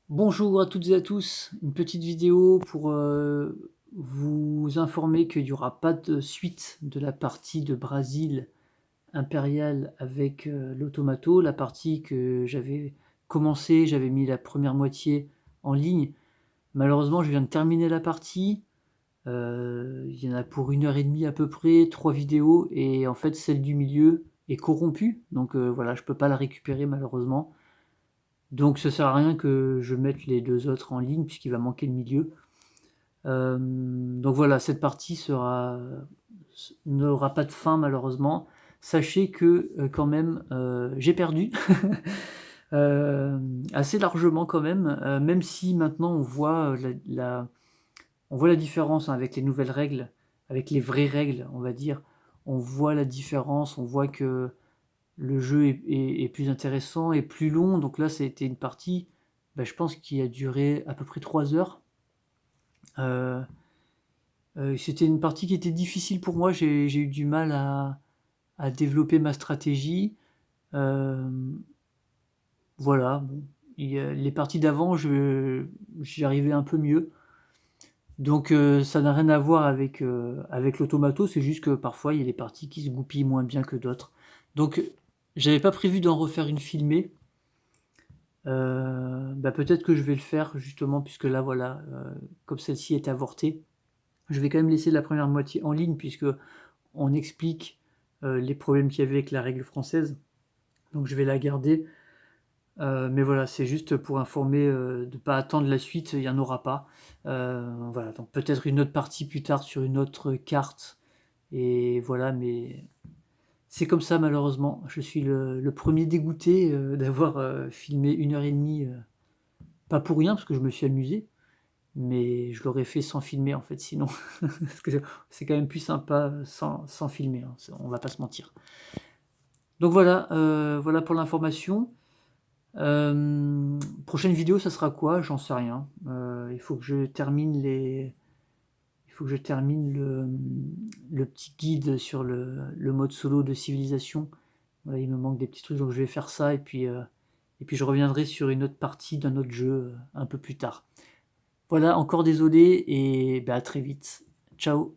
Bonjour à toutes et à tous, une petite vidéo pour vous informer qu'il n'y aura pas de suite de la partie de Brésil impériale avec l'automato, la partie que j'avais commencé, j'avais mis la première moitié en ligne. Malheureusement, je viens de terminer la partie, il y en a pour 1 heure et demie à peu près, 3 vidéos, et en fait celle du milieu est corrompue, donc voilà, je peux pas la récupérer malheureusement. Donc ça sert à rien que je mette les 2 autres en ligne puisqu'il va manquer le milieu. Donc voilà, cette partie n'aura pas de fin malheureusement. Sachez que, quand même, j'ai perdu, assez largement quand même si maintenant on voit, on voit la différence, hein, avec les nouvelles règles, avec les vraies règles, on va dire. On voit la différence, on voit que le jeu est plus intéressant et plus long. Donc là, ça a été une partie, bah, je pense, qui a duré à peu près 3 heures. Euh, C'était une partie qui était difficile pour moi. J'ai eu du mal à développer ma stratégie. Euh, voilà. Bon. Les parties d'avant, j'y arrivais un peu mieux. Donc ça n'a rien à voir avec l'automato, c'est juste que parfois il y a des parties qui se goupillent moins bien que d'autres. Donc j'avais pas prévu d'en refaire une filmée. Bah, peut-être que je vais le faire justement puisque là voilà, comme celle-ci est avortée, je vais quand même laisser la première moitié en ligne puisque on explique les problèmes qu'il y avait avec la règle française. Donc je vais la garder. Mais voilà, c'est juste pour informer de ne pas attendre la suite, il n'y en aura pas. Voilà, donc peut-être une autre partie plus tard sur une autre carte. Et voilà, mais c'est comme ça malheureusement. Je suis le premier dégoûté d'avoir filmé 1 heure et demie. Pas pour rien, parce que je me suis amusé, mais je l'aurais fait sans filmer en fait, sinon. Parce que c'est quand même plus sympa sans filmer, hein, on va pas se mentir. Donc voilà, voilà pour l'information. Prochaine vidéo, ça sera quoi? J'en sais rien. Il faut que je termine il faut que je termine le petit guide sur le mode solo de civilisation. Voilà, il me manque des petits trucs, donc je vais faire ça et puis je reviendrai sur une autre partie d'un autre jeu un peu plus tard. Voilà, encore désolé et bah, à très vite. Ciao.